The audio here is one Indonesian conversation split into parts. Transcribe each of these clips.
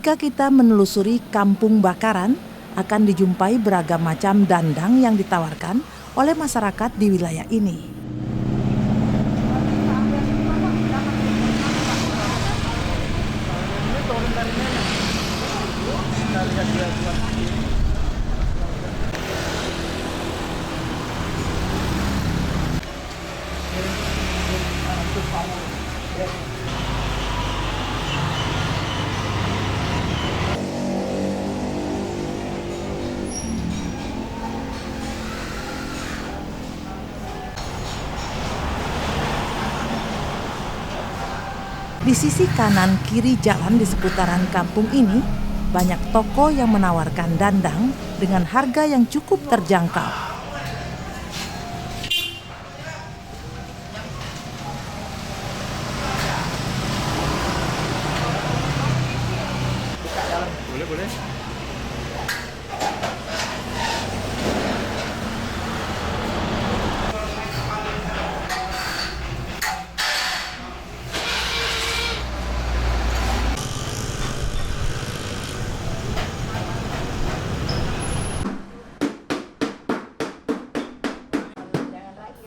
Jika kita menelusuri Kampung Bakaran, akan dijumpai beragam macam dandang yang ditawarkan oleh masyarakat di wilayah ini. Di sisi kanan kiri jalan di seputaran kampung ini, banyak toko yang menawarkan dandang dengan harga yang cukup terjangkau. Boleh.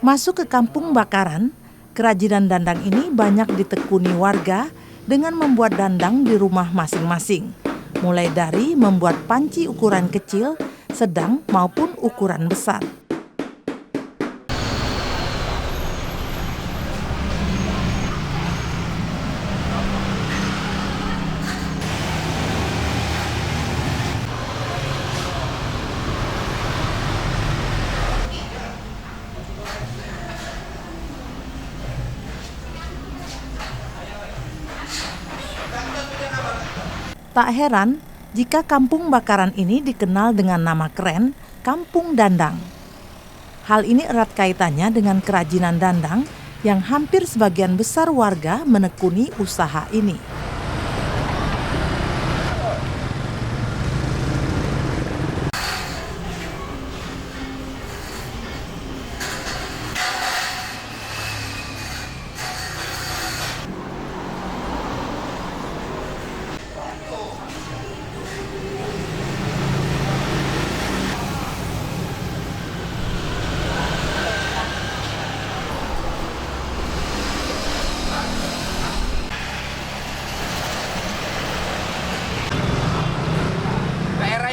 Masuk ke Kampung Bakaran, kerajinan dandang ini banyak ditekuni warga dengan membuat dandang di rumah masing-masing. Mulai dari membuat panci ukuran kecil, sedang maupun ukuran besar. Tak heran jika Kampung Bakaran ini dikenal dengan nama keren Kampung Dandang. Hal ini erat kaitannya dengan kerajinan dandang yang hampir sebagian besar warga menekuni usaha ini.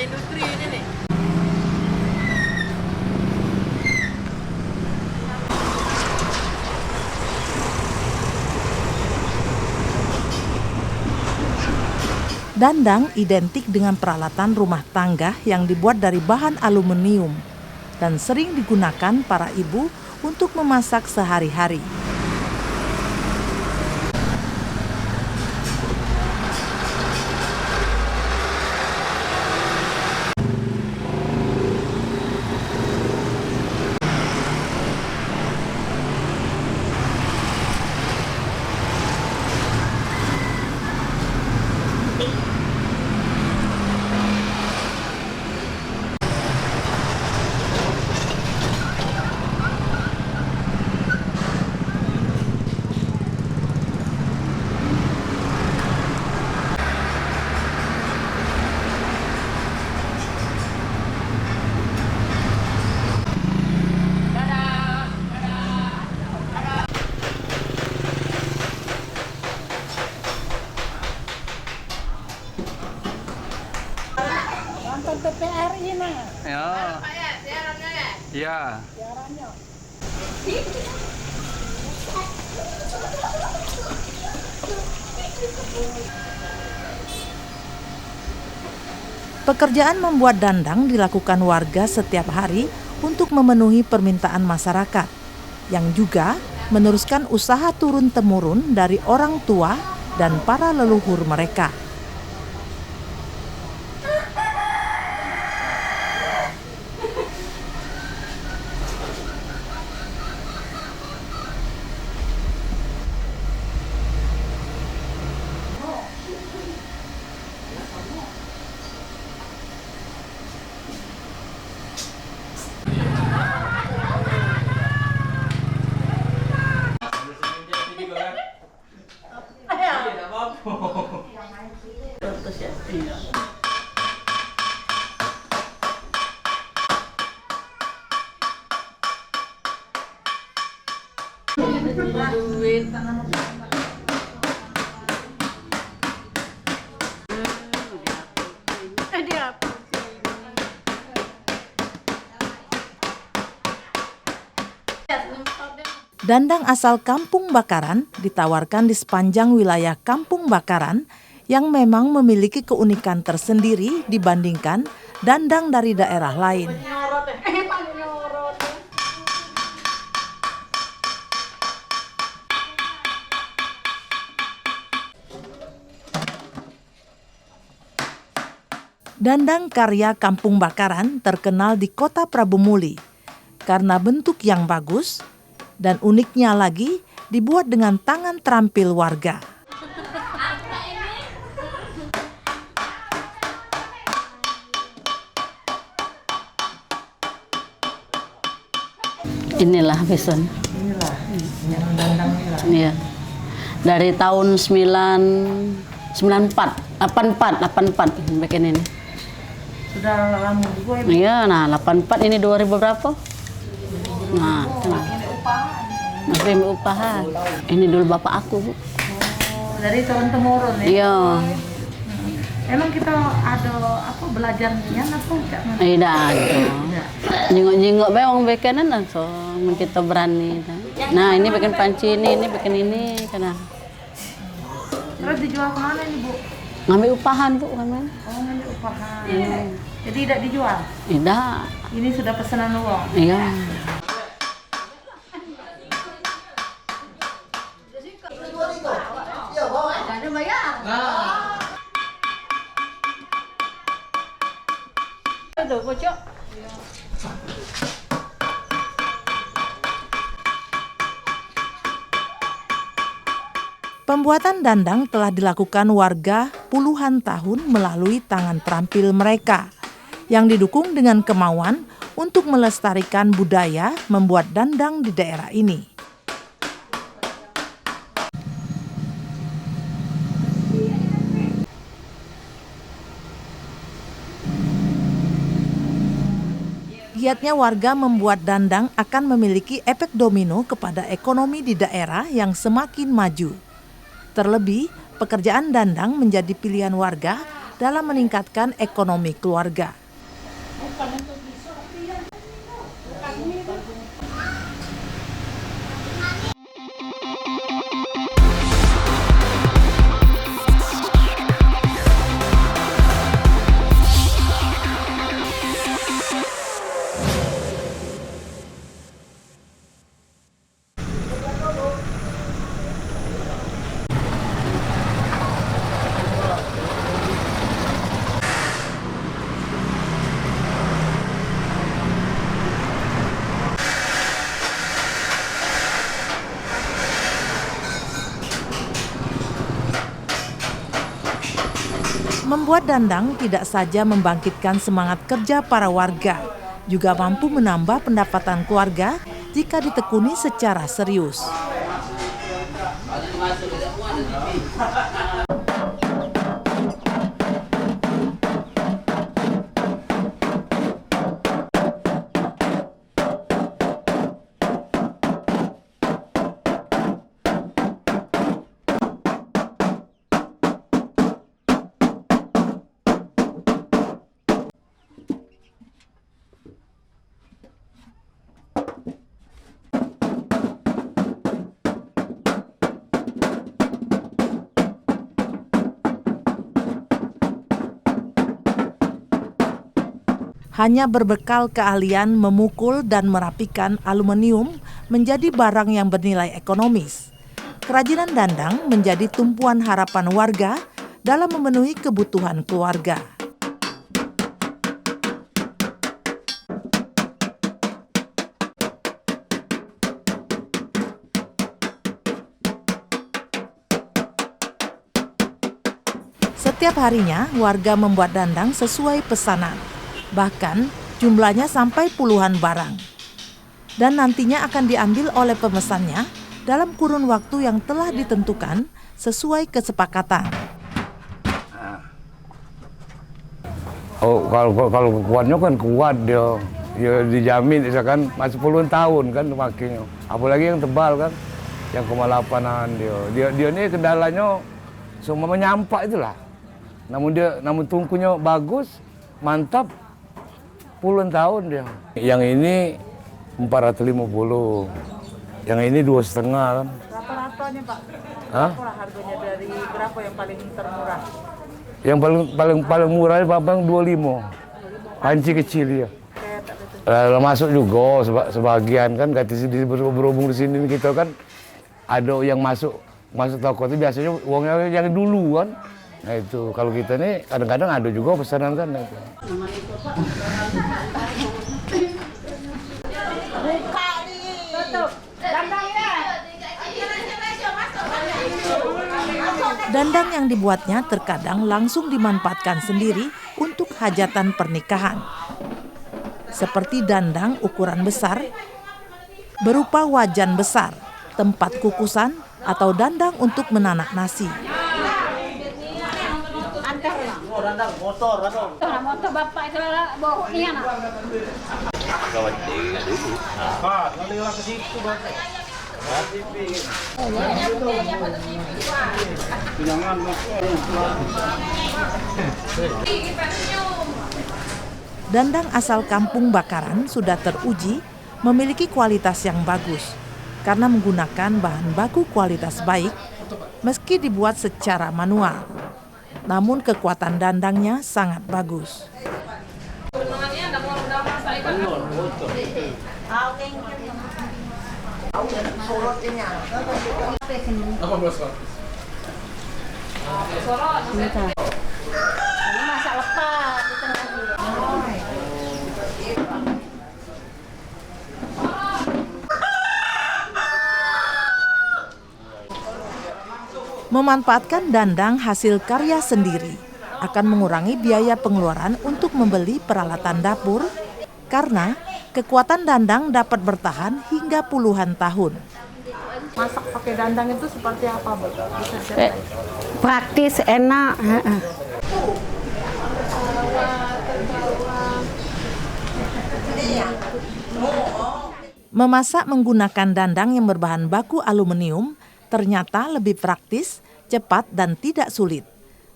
Industri ini nih. Dandang identik dengan peralatan rumah tangga yang dibuat dari bahan aluminium dan sering digunakan para ibu untuk memasak sehari-hari. Nonton TVRI nah. Ya. Iya. Siarannya. Pekerjaan membuat dandang dilakukan warga setiap hari untuk memenuhi permintaan masyarakat, yang juga meneruskan usaha turun-temurun dari orang tua dan para leluhur mereka. duit. Dandang asal Kampung Bakaran ditawarkan di sepanjang wilayah Kampung Bakaran yang memang memiliki keunikan tersendiri dibandingkan dandang dari daerah lain. Dandang karya Kampung Bakaran terkenal di Kota Prabu Muli karena bentuk yang bagus dan uniknya lagi dibuat dengan tangan terampil warga. Inilah Bison. Inilah yang dandang inilah. Iya. Dari tahun 84 bikin ini. Sudah lama juga ya. Iya, nah 84 ini 2000 berapa? Nah, masih upahan. Ini dulu bapak aku, Bu. Dari turun temurun ya. Iya. Emang kita ada apa belajarnya apa enggak? Tidak ada. Jengok-jengok bewang bikinan langsung kita berani. Nah, ini bikin panci ini bikin ini karena. Terus dijual kemana ini, Bu? Ngambil upahan, Bu, kan. Oh, ngambil upahan. Jadi tidak dijual? Tidak. Ini sudah pesanan uang? Iya. Pembuatan dandang telah dilakukan warga puluhan tahun melalui tangan terampil mereka yang didukung dengan kemauan untuk melestarikan budaya membuat dandang di daerah ini. Giatnya warga membuat dandang akan memiliki efek domino kepada ekonomi di daerah yang semakin maju. Terlebih, pekerjaan dandang menjadi pilihan warga dalam meningkatkan ekonomi keluarga. Membuat dandang tidak saja membangkitkan semangat kerja para warga, juga mampu menambah pendapatan keluarga jika ditekuni secara serius. Hanya berbekal keahlian memukul dan merapikan aluminium menjadi barang yang bernilai ekonomis. Kerajinan dandang menjadi tumpuan harapan warga dalam memenuhi kebutuhan keluarga. Setiap harinya warga membuat dandang sesuai pesanan. Bahkan jumlahnya sampai puluhan barang. Dan nantinya akan diambil oleh pemesannya dalam kurun waktu yang telah ditentukan sesuai kesepakatan. Oh, kalau kuatnya kan kuat dia. Ya dijamin misalkan masih puluhan tahun kan pakainya. Apalagi yang tebal kan. yang 0,8an dia ini kendalanya semua menyampak itulah. Namun tungkunya bagus, mantap, puluhan tahun dia. Yang ini 450, yang ini 2,5 kan. Rata-ratanya Pak, Hah? berapa harganya dari berapa yang paling termurah? Yang paling murah Babang 25. Panci kecil dia. Masuk juga sebagian kan berhubung di sini kita kan ada yang masuk toko itu biasanya uangnya yang dulu kan. Nah itu kalau kita nih kadang-kadang ada juga pesanan kan. Nah, itu. Dandang yang dibuatnya terkadang langsung dimanfaatkan sendiri untuk hajatan pernikahan. Seperti dandang ukuran besar, berupa wajan besar, tempat kukusan, atau dandang untuk menanak nasi. Motor bapak itu bawa ni anak. Dandang asal Kampung Bakaran sudah teruji memiliki kualitas yang bagus karena menggunakan bahan baku kualitas baik meski dibuat secara manual. Namun kekuatan dandangnya sangat bagus. Ini masak lepas. Memanfaatkan dandang hasil karya sendiri akan mengurangi biaya pengeluaran untuk membeli peralatan dapur karena kekuatan dandang dapat bertahan hingga puluhan tahun. Masak pakai dandang itu seperti apa, Bu? Bisa ceritain? Praktis, enak. Memasak menggunakan dandang yang berbahan baku aluminium ternyata lebih praktis, cepat, dan tidak sulit.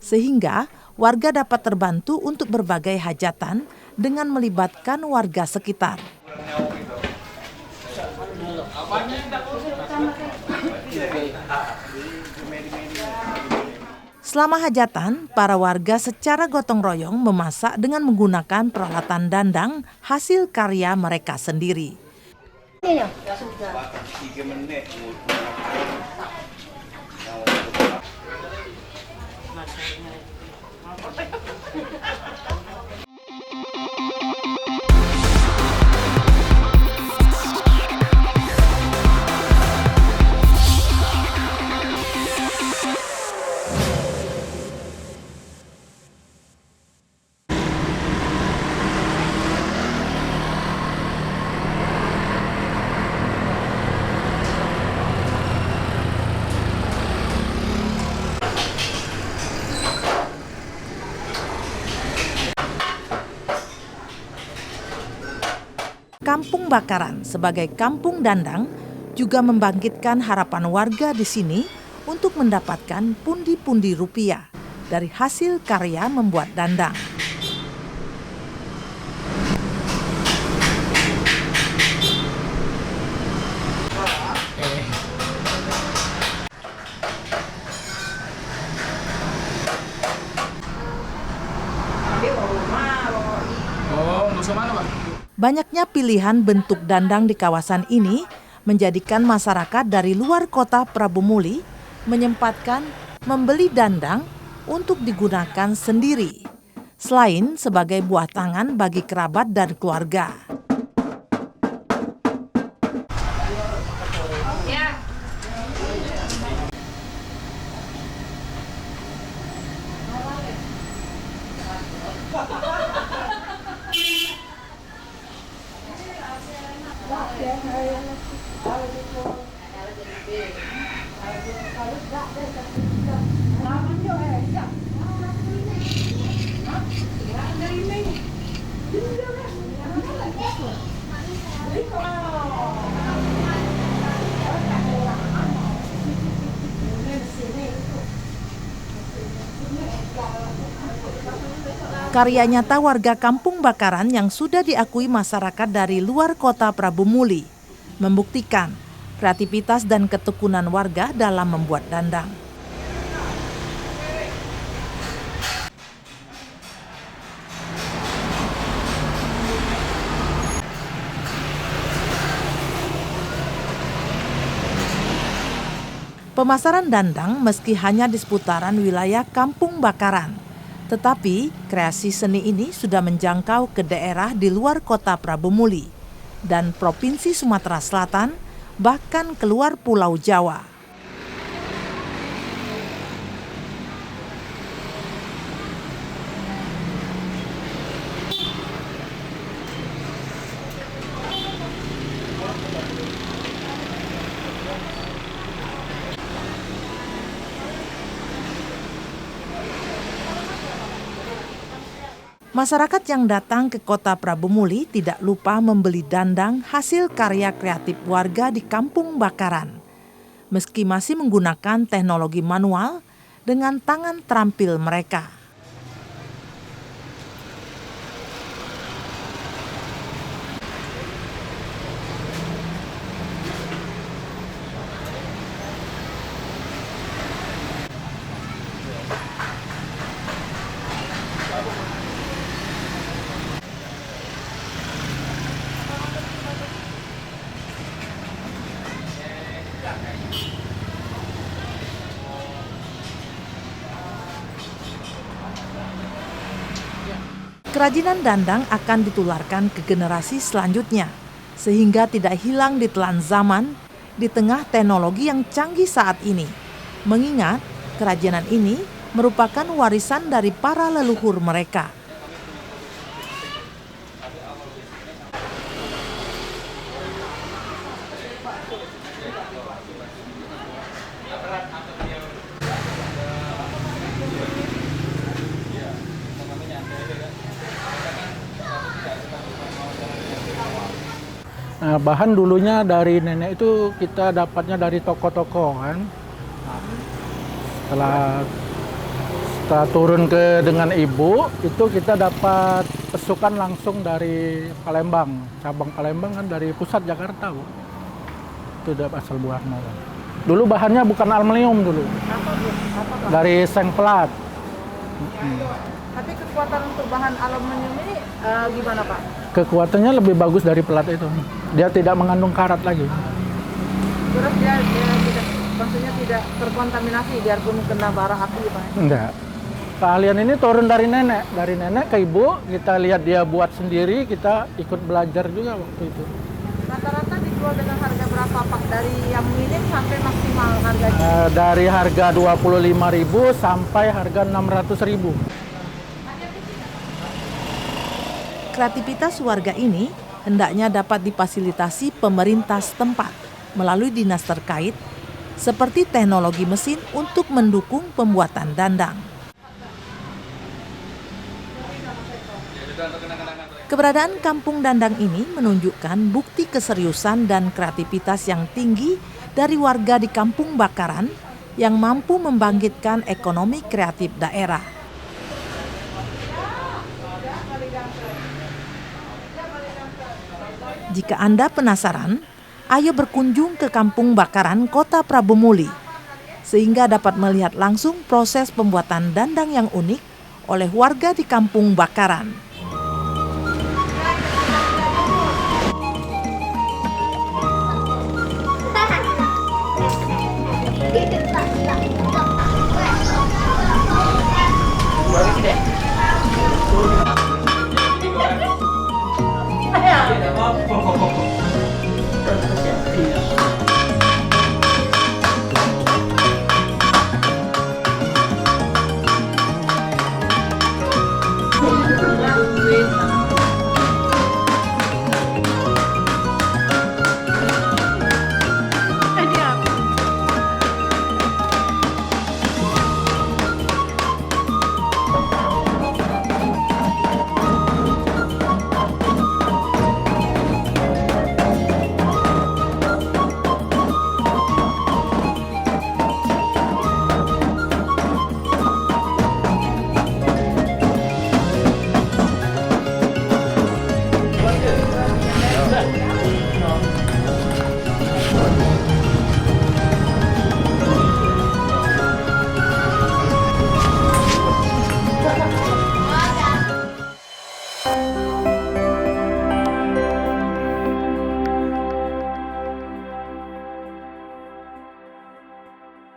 Sehingga warga dapat terbantu untuk berbagai hajatan dengan melibatkan warga sekitar. Selama hajatan, para warga secara gotong royong memasak dengan menggunakan peralatan dandang hasil karya mereka sendiri. Kampung Bakaran sebagai kampung dandang juga membangkitkan harapan warga di sini untuk mendapatkan pundi-pundi rupiah dari hasil karya membuat dandang. Banyaknya pilihan bentuk dandang di kawasan ini menjadikan masyarakat dari luar kota Prabu Muli menyempatkan membeli dandang untuk digunakan sendiri, selain sebagai buah tangan bagi kerabat dan keluarga. Karya nyata warga Kampung Bakaran yang sudah diakui masyarakat dari luar kota Prabu Muli membuktikan kreativitas dan ketekunan warga dalam membuat dandang. Pemasaran dandang meski hanya di seputaran wilayah Kampung Bakaran, tetapi kreasi seni ini sudah menjangkau ke daerah di luar kota Prabu Muli dan Provinsi Sumatera Selatan, bahkan keluar Pulau Jawa. Masyarakat yang datang ke kota Prabu Muli tidak lupa membeli dandang hasil karya kreatif warga di Kampung Bakaran. Meski masih menggunakan teknologi manual dengan tangan terampil mereka. Kerajinan dandang akan ditularkan ke generasi selanjutnya, sehingga tidak hilang ditelan zaman di tengah teknologi yang canggih saat ini. Mengingat kerajinan ini merupakan warisan dari para leluhur mereka. Nah, bahan dulunya dari nenek itu kita dapatnya dari toko-toko kan. Setelah turun dengan ibu, itu kita dapat pesukan langsung dari Palembang. Cabang Palembang kan dari pusat Jakarta, Bu. Itu udah asal buahnya. Dulu bahannya bukan aluminium dulu. Dari seng pelat. Tapi kekuatan untuk bahan aluminium ini gimana, Pak? Kekuatannya lebih bagus dari pelat itu. Dia tidak mengandung karat lagi. Terus dia tidak, maksudnya tidak terkontaminasi biarpun kena bara api, Pak? Enggak. Keahlian ini turun dari nenek ke ibu. Kita lihat dia buat sendiri, kita ikut belajar juga waktu itu. Rata-rata dijual dengan harga berapa, Pak? Dari yang minim sampai maksimal harganya? Dari harga 25.000 sampai harga 600.000. Kreativitas warga ini hendaknya dapat difasilitasi pemerintah setempat melalui dinas terkait seperti teknologi mesin untuk mendukung pembuatan dandang. Keberadaan kampung dandang ini menunjukkan bukti keseriusan dan kreativitas yang tinggi dari warga di Kampung Bakaran yang mampu membangkitkan ekonomi kreatif daerah. Jika Anda penasaran, ayo berkunjung ke Kampung Bakaran, Kota Prabu Muli, sehingga dapat melihat langsung proses pembuatan dandang yang unik oleh warga di Kampung Bakaran.